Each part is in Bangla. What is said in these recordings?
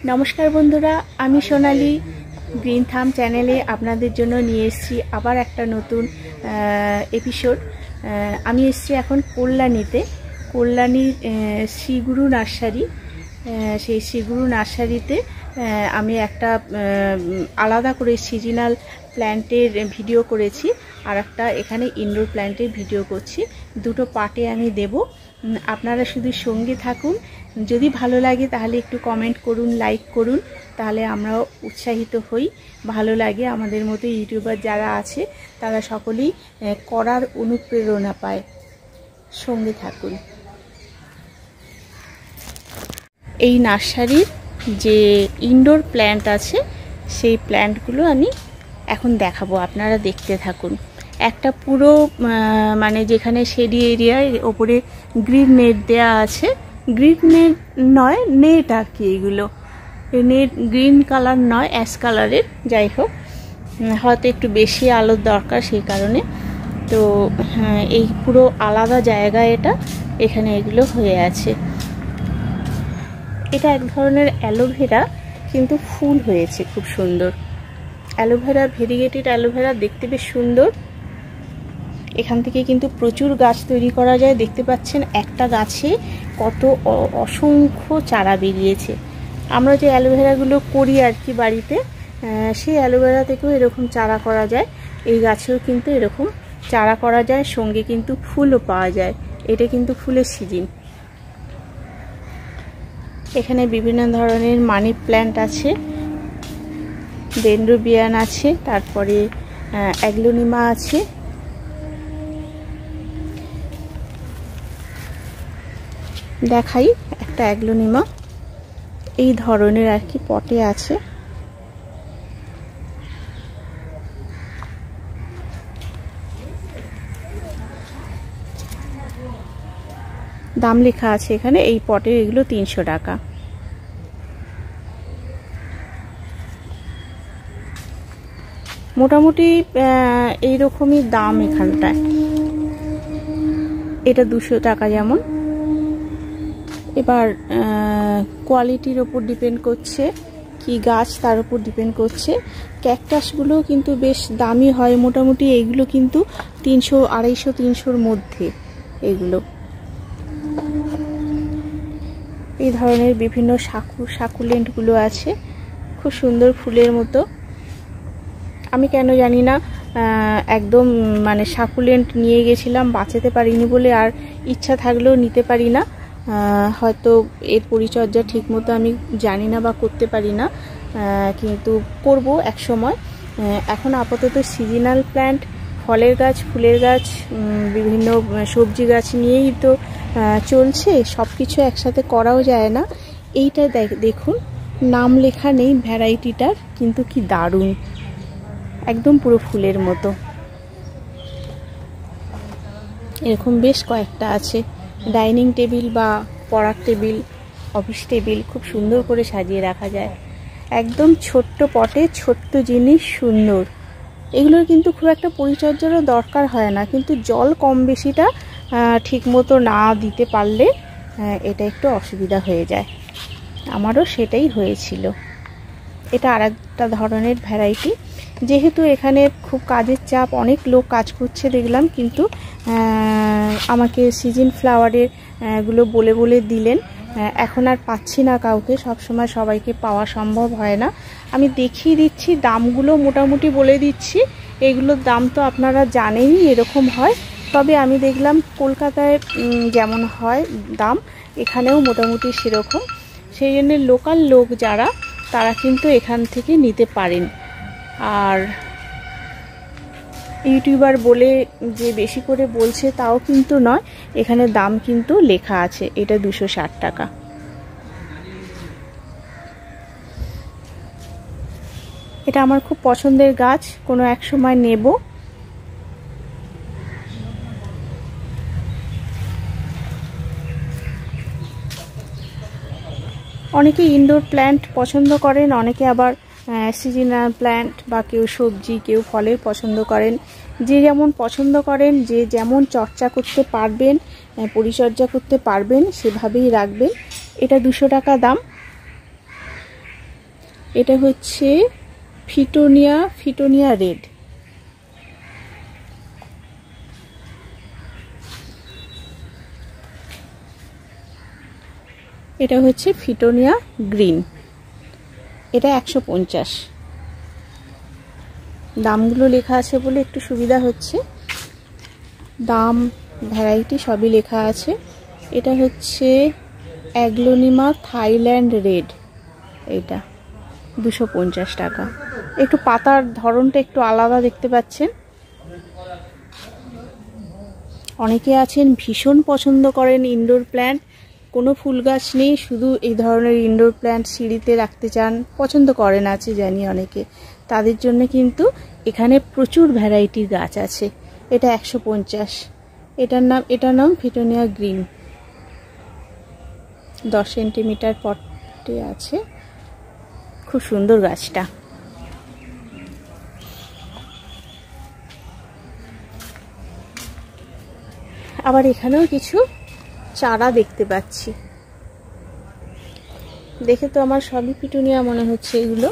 নমস্কার বন্ধুরা, আমি সোনালি গ্রিন থাম চ্যানেলে আপনাদের জন্য নিয়ে এসেছি আবার একটা নতুন এপিসোড। আমি এসেছি এখন কল্যাণীর শ্রীগুরু নার্সারি। সেই শ্রীগুরু নার্সারিতে আমি একটা আলাদা করে সিজনাল প্ল্যান্টের ভিডিও করেছি, আর একটা এখানে ইনডোর প্ল্যান্টের ভিডিও করছি। দুটো পার্টে আমি দেব, আপনারা শুধু সঙ্গে থাকুন। যদি ভালো লাগে তাহলে একটু কমেন্ট করুন, লাইক করুন, তাহলে আমরাও উৎসাহিত হই। ভালো লাগে, আমাদের মতো ইউটিউবার যারা আছে তারা সকলেই করার অনুপ্রেরণা পায়। সঙ্গে থাকুন। এই নার্সারির যে ইনডোর প্ল্যান্ট আছে সেই প্ল্যান্টগুলো আমি এখন দেখাবো, আপনারা দেখতে থাকুন। একটা পুরো মানে যেখানে শেডি এরিয়ার ওপরে গ্রিন নেট দেয়া আছে, গ্রিন নেট নয়, নেট আর কি, এগুলো নেট গ্রিন কালার নয়, অ্যাশ কালারের। যাই হোক, হয়তো একটু বেশি আলোর দরকার সেই কারণে। তো এই পুরো আলাদা জায়গা এটা, এখানে এগুলো হয়ে আছে। এটা এক ধরনের অ্যালোভেরা, কিন্তু ফুল হয়েছে খুব সুন্দর। অ্যালোভেরা, ভেরিগেটেড অ্যালোভেরা, দেখতে বেশ সুন্দর। এখান থেকে কিন্তু প্রচুর গাছ তৈরি করা যায়। দেখতে পাচ্ছেন একটা গাছে কত অসংখ্য চারা বেরিয়েছে। আমরা যে অ্যালোভেরাগুলো করি আর কি বাড়িতে, সেই অ্যালোভেরা থেকেও এরকম চারা করা যায়। এই গাছেও কিন্তু এরকম চারা করা যায়, সঙ্গে কিন্তু ফুলও পাওয়া যায়। এটা কিন্তু ফুলের সিজন। এখানে বিভিন্ন ধরনের মানি প্ল্যান্ট আছে, ডেনড্রোবিয়ান আছে, তারপরে অ্যাগ্লোনিমা আছে। দেখাই একটা অ্যাগ্লোনিমা, এই ধরনের আর কি পটে আছে। দাম লেখা আছে এখানে, এই পটে এগুলো 300 টাকা। মোটামুটি এইরকমই দাম এখানটায়। এটা 200 টাকা যেমন। এবার কোয়ালিটির ওপর ডিপেন্ড করছে, কি গাছ তার উপর ডিপেন্ড করছে। ক্যাকটাসগুলো কিন্তু বেশ দামি হয়, মোটামুটি এইগুলো কিন্তু 300, 250, 300-র মধ্যে এগুলো। এই ধরনের বিভিন্ন সাকুলেন্টগুলো আছে, খুব সুন্দর ফুলের মতো। আমি কেন জানি না একদম মানে সাকুলেন্ট নিয়ে গেছিলাম, বাঁচাতে পারিনি বলে আর ইচ্ছা থাকলেও নিতে পারি না। হয়তো এর পরিচর্যা ঠিক মতো আমি জানি না বা করতে পারি না, কিন্তু করব এক সময়। এখন আপাতত সিজনাল প্ল্যান্ট, ফলের গাছ, ফুলের গাছ, বিভিন্ন সবজি গাছ নিয়েই তো চলছে। সব কিছু একসাথে করাও যায় না। এইটা দেখুন, নাম লেখা নেই ভ্যারাইটিটার, কিন্তু কি দারুণ, একদম পুরো ফুলের মতো। এরকম বেশ কয়েকটা আছে। ডাইনিং টেবিল বা পড়ার টেবিল, অফিস টেবিল খুব সুন্দর করে সাজিয়ে রাখা যায়। একদম ছোট্ট পটে ছোট্ট জিনিস, সুন্দর। এগুলোর কিন্তু খুব একটা পরিচর্যারও দরকার হয় না, কিন্তু জল কম বেশিটা ঠিক মতো না দিতে পারলে এটা একটু অসুবিধা হয়ে যায়। আমারও সেটাই হয়েছিল। এটা আর একটা ধরনের ভ্যারাইটি। যেহেতু এখানে খুব কাজের চাপ, অনেক লোক কাজ করছে দেখলাম, কিন্তু আমাকে সিজন ফ্লাওয়ারের গুলো বলে দিলেন। এখন আর পাচ্ছি না কাউকে, সব সময় সবাইকে পাওয়া সম্ভব হয় না। আমি দেখিয়ে দিচ্ছি, দামগুলো মোটামুটি বলে দিচ্ছি। এগুলোর দাম তো আপনারা জানেনই, এরকম হয়। তবে আমি দেখলাম কলকাতায় যেমন হয় দাম, এখানেও মোটামুটি সেরকম। সেই জন্য লোকাল লোক যারা, তারা কিন্তু এখান থেকে নিতে পারেন। আর ইউটিউবার বলে যে বেশি করে বলছে তাও কিন্তু নয়, এখানে দাম কিন্তু লেখা আছে। এটা 260 টাকা। এটা আমার খুব পছন্দের গাছ, কোনো এক সময় নেব। অনেকে ইনডোর প্ল্যান্ট পছন্দ করেন, অনেকে আবার সিজনাল প্ল্যান্ট বা কেউ সবজি, কেউ ফলের পছন্দ করেন। যে যেমন পছন্দ করেন, যে যেমন চর্চা করতে পারবেন, পরিচর্যা করতে পারবেন, সেভাবেই রাখবেন। এটা 200 টাকা দাম। এটা হচ্ছে ফিটোনিয়া রেড। এটা হচ্ছে ফিটোনিয়া গ্রিন, এটা 150। দামগুলো লেখা আছে বলে একটু সুবিধা হচ্ছে, দাম ভ্যারাইটি সবই লেখা আছে। এটা হচ্ছে অ্যাগ্লোনিমা থাইল্যান্ড রেড, এটা 250 টাকা। একটু পাতার ধরনটা একটু আলাদা দেখতে পাচ্ছেন। অনেকে আছেন ভীষণ পছন্দ করেন ইনডোর প্ল্যান্ট, কোনো ফুল গাছ নেই, শুধু এই ধরনের ইনডোর প্ল্যান্ট সিঁড়িতে রাখতে চান, পছন্দ করেন আছে জানি অনেকে, তাদের জন্য কিন্তু এখানে প্রচুর ভ্যারাইটির গাছ আছে। এটা 150। এটার নাম ফিটোনিয়া গ্রিন, 10 সেন্টিমিটার পটে আছে, খুব সুন্দর গাছটা। আবার এখানেও কিছু চারা দেখতে পাচ্ছি, দেখে তো আমার সবই পিটুনিয়া মনে হচ্ছে, এগুলো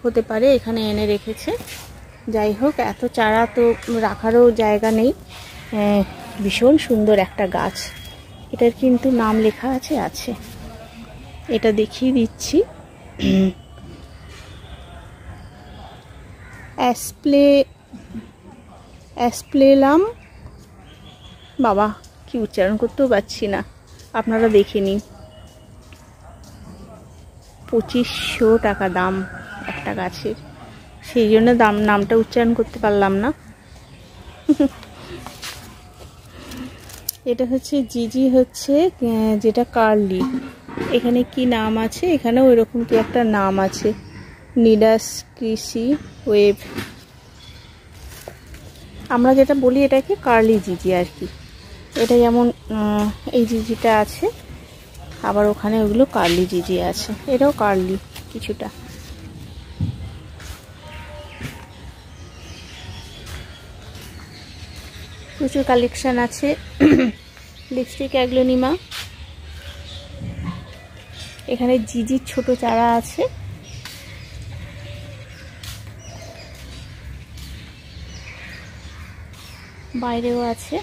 হতে পারে এখানে এনে রেখেছে। যাই হোক, এত চারা তো রাখারও জায়গা নেই। ভীষণ সুন্দর একটা গাছ, এটার কিন্তু নাম লেখা আছে। এটা দেখিয়ে দিচ্ছি, অ্যাসপ্লেলাম, বাবা কি উচ্চারণ করতেও পারছি না, আপনারা দেখে নিন। 2500 টাকা দাম একটা গাছের, সেই জন্য নামটা উচ্চারণ করতে পারলাম না। এটা হচ্ছে জিজি, হচ্ছে যেটা কার্লি। এখানে কি নাম আছে, এখানেও এরকম কি একটা নাম আছে, নিডাস কৃষি ওয়েব, আমরা যেটা বলি এটাকে কার্লি জিজি আর কি। এটা যেমন এই জিজিটা আছে, আবার ওখানে ওগুলো কার্লি জিজি আছে, এটাও কার্লি কিছুটা। প্রচুর কালেকশন আছে। লিপস্টিক অ্যাগ্লোনিমা, এখানে জিজির ছোট চারা আছে। বাইরেও আছে,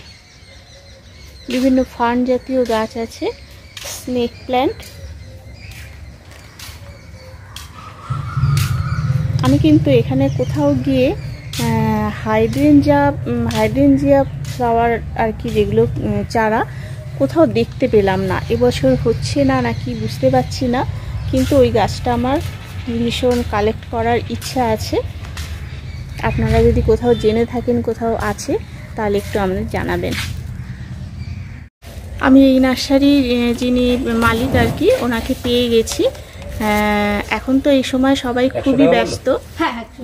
বিভিন্ন ফার্ন জাতীয় গাছ আছে, স্নেক প্ল্যান্ট। আমি কিন্তু এখানে কোথাও গিয়ে হাইড্রেনজিয়া ফ্লাওয়ার আর কি, যেগুলো চারা কোথাও দেখতে পেলাম না। এবছর হচ্ছে না নাকি বুঝতে পারছি না, কিন্তু ওই গাছটা আমার ভীষণ কালেক্ট করার ইচ্ছা আছে। আপনারা যদি কোথাও জেনে থাকেন কোথাও আছে, তাহলে একটু আমাদের জানাবেন। আমি এই নার্সারির যিনি মালিক আর কি, ওনাকে পেয়ে গেছি। এখন তো এই সময় সবাই খুবই ব্যস্ত,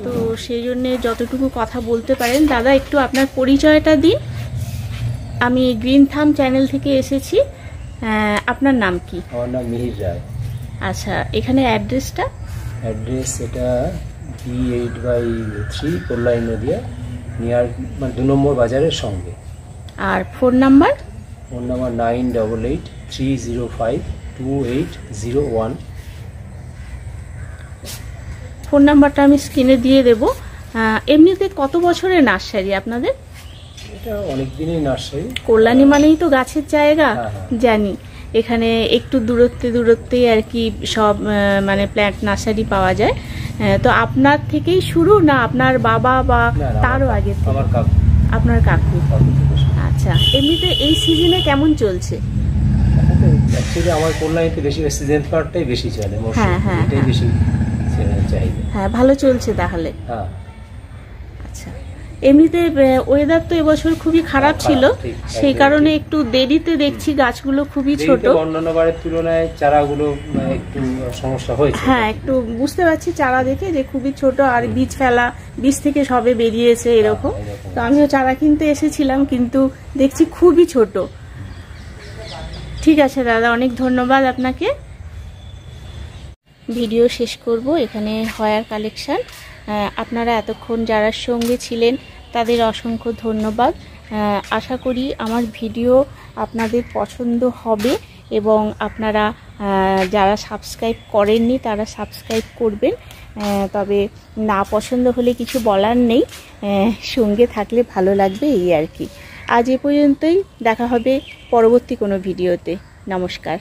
তো সেই জন্য যতটুকু কথা বলতে পারেন। দাদা একটু আপনার পরিচয়টা দিন। আমি গ্রিন থাম চ্যানেল থেকে এসেছি। আপনার নাম কি? আমার নাম মিহির রায়। আচ্ছা, এখানে অ্যাড্রেস এটা B8/3 কল্যাণী নদিয়া, নিয়ার মানে 2 নম্বর বাজারের সঙ্গে। আর ফোন নাম্বার? Phone number 9883052801। ফোন নাম্বারটা আমি স্ক্রিনে দিয়ে দেব। এমনিতে কত বছরের নার্সারি আপনাদের? এটা অনেক দিনই নার্সারি। কল্যাণী মানেই তো গাছের জায়গা, জানি। এখানে একটু দূরত্বেই আর কি সব মানে প্ল্যান্ট নার্সারি পাওয়া যায়। তো আপনার থেকেই শুরু না আপনার বাবা বা তারও আগে? আমার কাকু। আপনার কাকু। আচ্ছা, এমনিতে এই সিজনে কেমন চলছে? অ্যাকচুয়ালি আমার কল্যাণীতে বেশি সিজন ফ্লাওয়ারটাই বেশি চলে, এটাই বেশি চাহিদা। হ্যাঁ, ভালো চলছে তাহলে। হ্যাঁ, আচ্ছা। এমনিতে ওয়েদার তো এবছর খুবই খারাপ ছিল, সেই কারণে একটু দেরিতে দেখছি গাছগুলো খুবই ছোট। অন্যান্য বারের তুলনায় চারাগুলো একটু সমস্যা হয়েছে। হ্যাঁ, একটু বুঝতে পারছি চারা দেখে যে খুবই ছোট, আর বীজ থেকে সবে বেরিয়েছে এরকম। তো আমিও চারা কিনতে এসেছিলাম, কিন্তু দেখছি খুবই ছোট। ঠিক আছে দাদা, অনেক ধন্যবাদ আপনাকে। ভিডিও শেষ করব এখানে হয়ার কালেকশন। আপনারা এতক্ষণ যারা সঙ্গে ছিলেন তাদের অসংখ্য ধন্যবাদ। আশা করি আমার ভিডিও আপনাদের পছন্দ হবে এবং আপনারা যারা সাবস্ক্রাইব করেননি তারা সাবস্ক্রাইব করবেন। তবে না পছন্দ হলে কিছু বলার নেই, সঙ্গে থাকলে ভালো লাগবে এই আর কি। আজ এ পর্যন্তই, দেখা হবে পরবর্তী কোনো ভিডিওতে। নমস্কার।